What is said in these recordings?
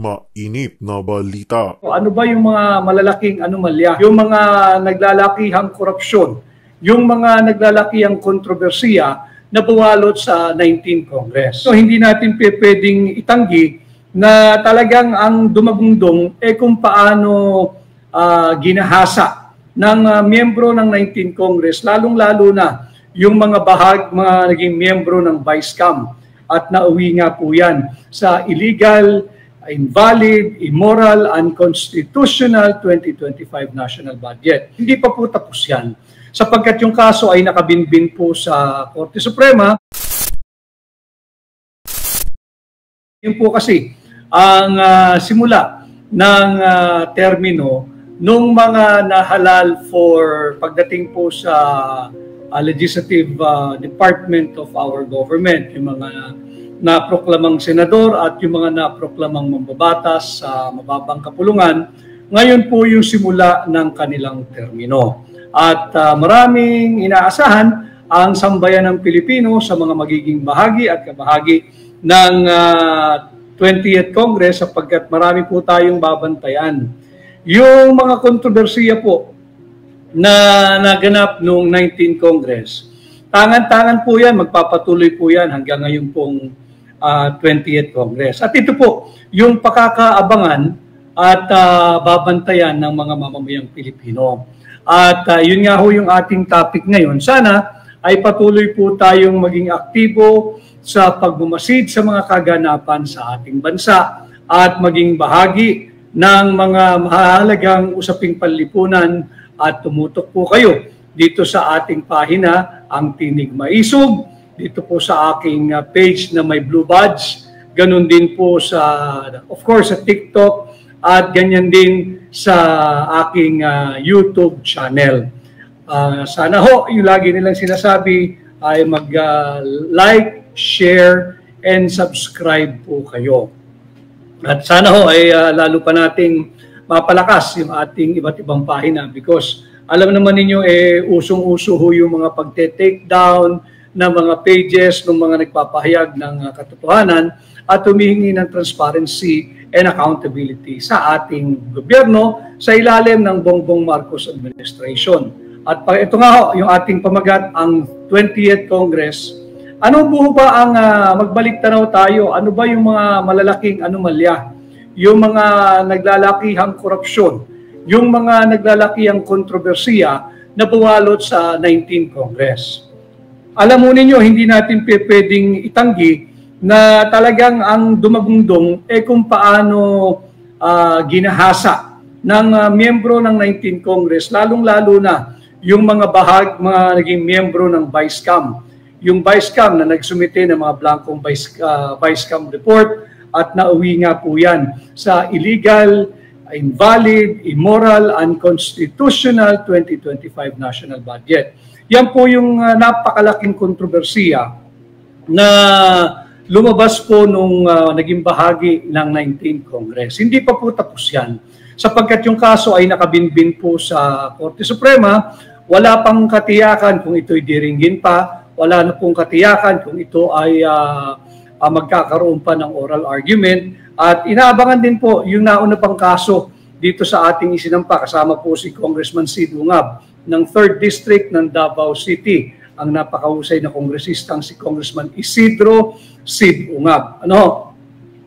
Mainit na balita. Ano ba yung mga malalaking anomalya? Yung mga naglalakihang korupsyon, yung mga naglalakihang kontrobersiya na buwalot sa 19th Congress. So hindi natin pwedeng itanggi na talagang ang dumagundong kung paano ginahasa ng miyembro ng 19th Congress, lalong-lalo na yung mga naging miyembro ng Vice-Cam. At nauwi nga po yan sa illegal, invalid, immoral, unconstitutional 2025 national budget. Hindi pa po tapos yan sapagkat yung kaso ay nakabinbin po sa Korte Suprema. Yun po kasi ang simula ng termino nung mga nahalal for pagdating po sa legislative department of our government, yung mga naproklamang senador at yung mga naproklamang mambabatas sa mababang kapulungan, ngayon po yung simula ng kanilang termino. At maraming inaasahan ang sambayan ng Pilipino sa mga magiging bahagi at kabahagi ng 20th Congress sapagkat marami po tayong babantayan. Yung mga kontrobersiya po na naganap noong 19th Congress, tangan-tangan po yan, magpapatuloy po yan hanggang ngayon pong 20th Congress. At ito po, yung pakakaabangan at babantayan ng mga mamamayang Pilipino. At yun nga ho yung ating topic ngayon. Sana ay patuloy po tayong maging aktibo sa pagbumasid sa mga kaganapan sa ating bansa at maging bahagi ng mga mahalagang usaping panlipunan at tumutok po kayo dito sa ating pahina, ang Tinig Maisog, dito po sa aking page na may blue badge, ganun din po sa, of course, sa TikTok at ganyan din sa aking YouTube channel. Sana ho, yung lagi nilang sinasabi ay mag-like, share, and subscribe po kayo. At sana ho ay lalo pa nating mapalakas yung ating iba't ibang pahina because alam naman ninyo usong-uso ho yung mga pagte-take down ng mga pages ng mga nagpapahayag ng katotohanan at humihingi ng transparency and accountability sa ating gobyerno sa ilalim ng Bongbong Marcos administration. At ito nga ho, yung ating pamagat, ang 20th Congress. Ano po ba ang magbalik tanaw tayo? Ano ba yung mga malalaking anomalya? Yung mga naglalakihang korupsyon, yung mga naglalakihang kontrobersiya na buwalot sa 19th Congress. Alam mo ninyo, hindi natin pwedeng itanggi na talagang ang dumagundong kung paano ginahasa ng miyembro ng 19th Congress, lalong-lalo na yung mga naging miyembro ng Vice-Cam. Yung Vice-Cam na nagsumite ng mga blankong Vice-Cam report at nauwi nga po yan sa illegal, invalid, immoral, unconstitutional 2025 national budget. Yan po yung napakalaking kontrobersiya na lumabas po nung naging bahagi ng 19th Congress. Hindi pa po tapos yan sapagkat yung kaso ay nakabinbin po sa Korte Suprema, wala pang katiyakan kung ito'y diringgin pa, wala na pong katiyakan kung ito ay magkakaroon pa ng oral argument at inaabangan din po yung nauna pang kaso dito sa ating isinampa kasama po si Congressman Sid Ungab ng 3rd District ng Davao City, ang napakahusay na kongresistang si Congressman Isidro Sid Ungab.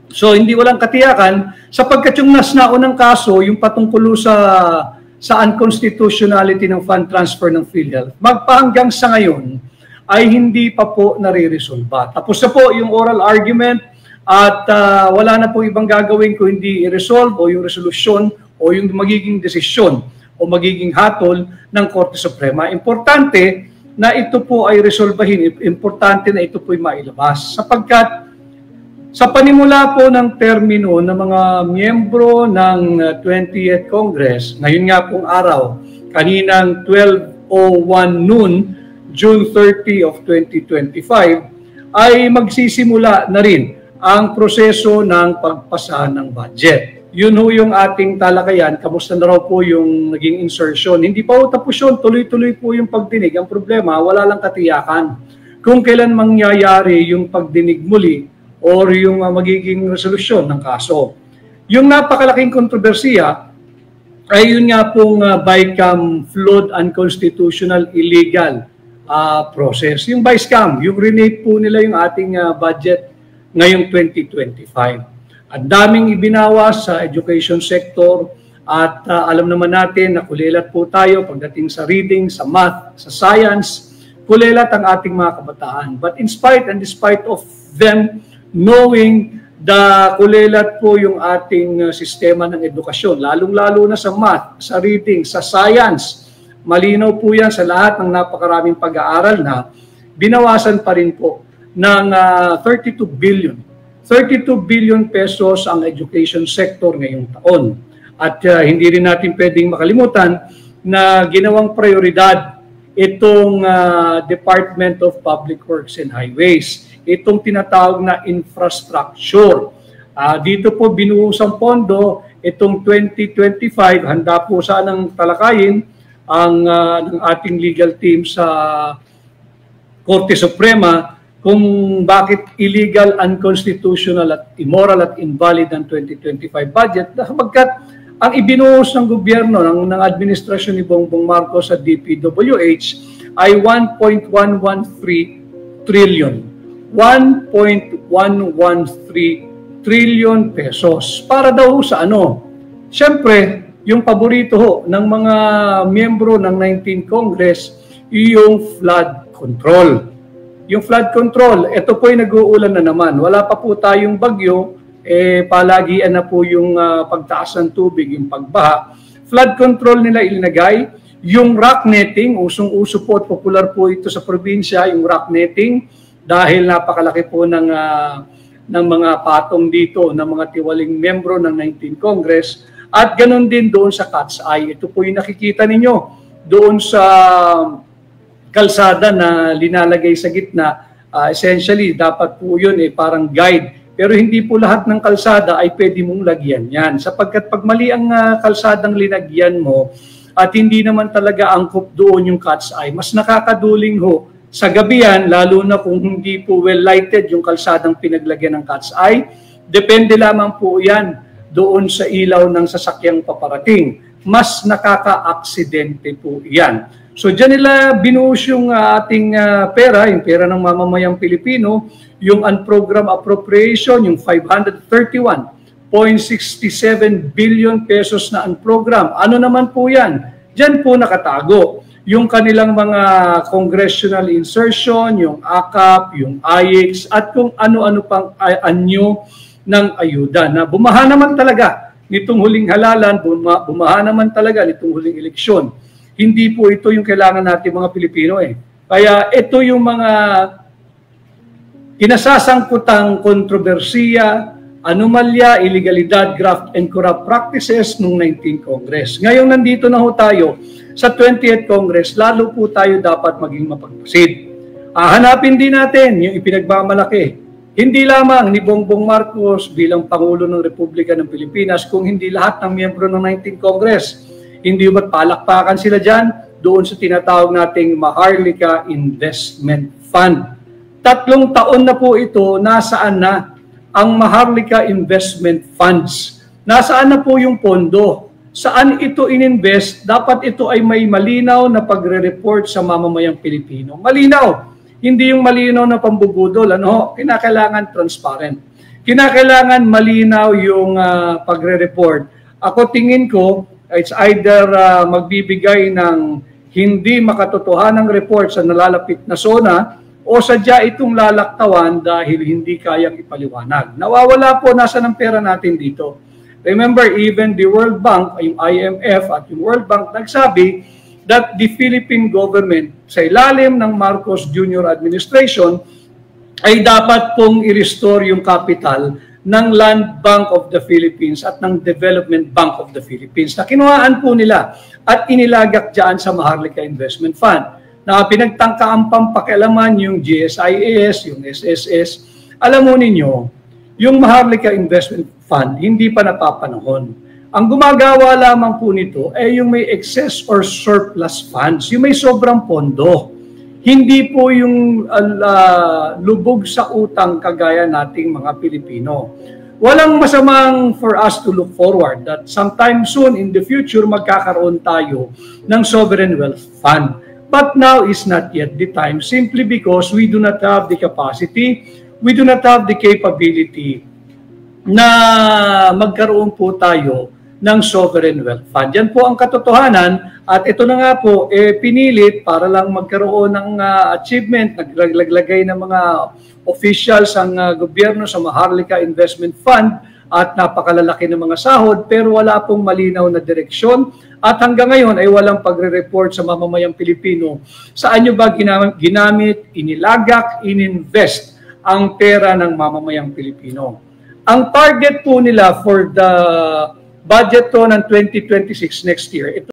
So hindi walang katiyakan sapagkat yung naunang kaso, yung patungkulo sa unconstitutionality ng fund transfer ng PhilHealth, magpahanggang sa ngayon ay hindi pa po nare-resolba. Tapos na po yung oral argument at wala na po ibang gagawin kung hindi i-resolve o yung resolusyon o yung magiging desisyon o magiging hatol ng Korte Suprema. Importante na ito po ay resolbahin. Importante na ito po ay mailabas. Sapagkat sa panimula po ng termino ng mga miyembro ng 20th Congress, ngayon nga pong araw, kaninang 12:01 noon, June 30 of 2025, ay magsisimula na rin ang proseso ng pagpasa ng budget. Yun ho yung ating talakayan. Kamusta na raw po yung naging insertion? Hindi pa ho tapos yun. Tuloy-tuloy po yung pagdinig. Ang problema, wala lang katiyakan. Kung kailan mangyayari yung pagdinig muli or yung magiging resolusyon ng kaso. Yung napakalaking kontrobersiya ay yun nga pong BICAM flawed, unconstitutional, illegal process. Yung BICAM, yung renate po nila yung ating budget ngayong 2025. Ang daming ibinawas sa education sector at alam naman natin na kulelat po tayo pagdating sa reading, sa math, sa science, kulelat ang ating mga kabataan. But in spite and despite of them knowing da kulelat po yung ating sistema ng edukasyon, lalong-lalo na sa math, sa reading, sa science. Malinaw po yan sa lahat ng napakaraming pag-aaral na binawasan pa rin po ng 32 billion pesos ang education sector ngayong taon. At hindi rin natin pwedeng makalimutan na ginawang prioridad itong Department of Public Works and Highways, itong tinatawag na infrastructure. Dito po binuhusang pondo, itong 2025, handa po sanang talakayin ng ating legal team sa Korte Suprema kung bakit illegal, unconstitutional at immoral at invalid ang 2025 budget. Sapagkat ang ibinuhos ng gobyerno, ng administrasyon ni Bongbong Marcos sa DPWH ay 1.113 trillion. 1.113 trillion pesos. Para daw sa ano? Siyempre, yung paborito ho ng mga miyembro ng 19th Congress, yung flood control. Yung flood control, ito po ay nag-uulan na naman. Wala pa po tayong bagyo, palagian na po yung pagtaas ng tubig, yung pagbaha. Flood control nila ilinagay. Yung rock netting, usong-uso po at popular po ito sa probinsya, yung rock netting, dahil napakalaki po ng mga patong dito, ng mga tiwaling membro ng 19th Congress. At ganun din doon sa Cat's Eye. Ito po yung nakikita ninyo doon sa kalsada na linalagay sa gitna. Essentially, dapat po yun parang guide. Pero hindi po lahat ng kalsada ay pwede mong lagyan yan. Sapagkat pag mali ang kalsadang linagyan mo at hindi naman talaga angkop doon yung Cat's Eye, mas nakakaduling ho sa gabi yan, lalo na kung hindi po well lighted yung kalsadang pinaglagyan ng Cat's Eye. Depende lamang po yan doon sa ilaw ng sasakyang paparating. Mas nakaka-aksidente po yan. So dyan nila binuhos yung ating pera, yung pera ng mamamayang Pilipino, yung unprogrammed appropriation, yung 531.67 billion pesos na unprogrammed. Ano naman po yan? Dyan po nakatago yung kanilang mga congressional insertion, yung AKAP, yung AIX, at kung ano-ano pang anyo ng ayuda na bumaha naman talaga nitong huling halalan, bumaha naman talaga nitong huling eleksyon. Hindi po ito yung kailangan natin mga Pilipino Kaya ito yung mga kinasasangkutang kontrobersiya, anomalya, iligalidad, graft, and corrupt practices noong 19th Congress. Ngayon nandito na ho tayo sa 20th Congress, lalo po tayo dapat maging mapagmasid. Hanapin din natin yung ipinagmamalaki. Hindi lamang ni Bongbong Marcos bilang Pangulo ng Republika ng Pilipinas, kung hindi lahat ng miyembro ng 19th Congress. Hindi ba't palakpakan sila dyan doon sa tinatawag nating Maharlika Investment Fund. 3 taon na po ito, nasaan na ang Maharlika Investment Funds? Nasaan na po yung pondo? Saan ito ininvest? Dapat ito ay may malinaw na pagre-report sa mamamayang Pilipino. Malinaw. Hindi yung malinaw na pambubudol. Kinakailangan transparent. Kinakailangan malinaw yung pagre-report. Ako tingin ko, it's either magbibigay ng hindi makatotohanang report sa nalalapit na zona o sadya itong lalaktawan dahil hindi kayang ipaliwanag. Nawawala po nasa ng pera natin dito. Remember, even the World Bank, yung IMF at yung World Bank nagsabi that the Philippine government sa ilalim ng Marcos Jr. administration ay dapat pong i-restore yung capital ng Land Bank of the Philippines at ng Development Bank of the Philippines na kinuhaan po nila at inilagak dyan sa Maharlika Investment Fund na pinagtangkaang pampakialaman yung GSIS, yung SSS. Alam mo ninyo, yung Maharlika Investment Fund hindi pa napapanahon. Ang gumagawa lamang po nito ay yung may excess or surplus funds, yung may sobrang pondo. Hindi po yung lubog sa utang kagaya nating mga Pilipino. walang masamang for us to look forward that sometime soon in the future magkakaroon tayo ng sovereign wealth fund. But now is not yet the time simply because we do not have the capacity, we do not have the capability na magkaroon po tayo ng sovereign wealth fund. Yan po ang katotohanan at ito na nga po pinilit para lang magkaroon ng achievement, naglaglagay ng mga officials ang gobyerno sa Maharlika Investment Fund at napakalalaki ng mga sahod pero wala pong malinaw na direksyon at hanggang ngayon ay walang pagre-report sa mamamayang Pilipino. Saan nyo ba ginamit, inilagak, ininvest ang pera ng mamamayang Pilipino? Ang target po nila for the budget to ng 2026 next year, ito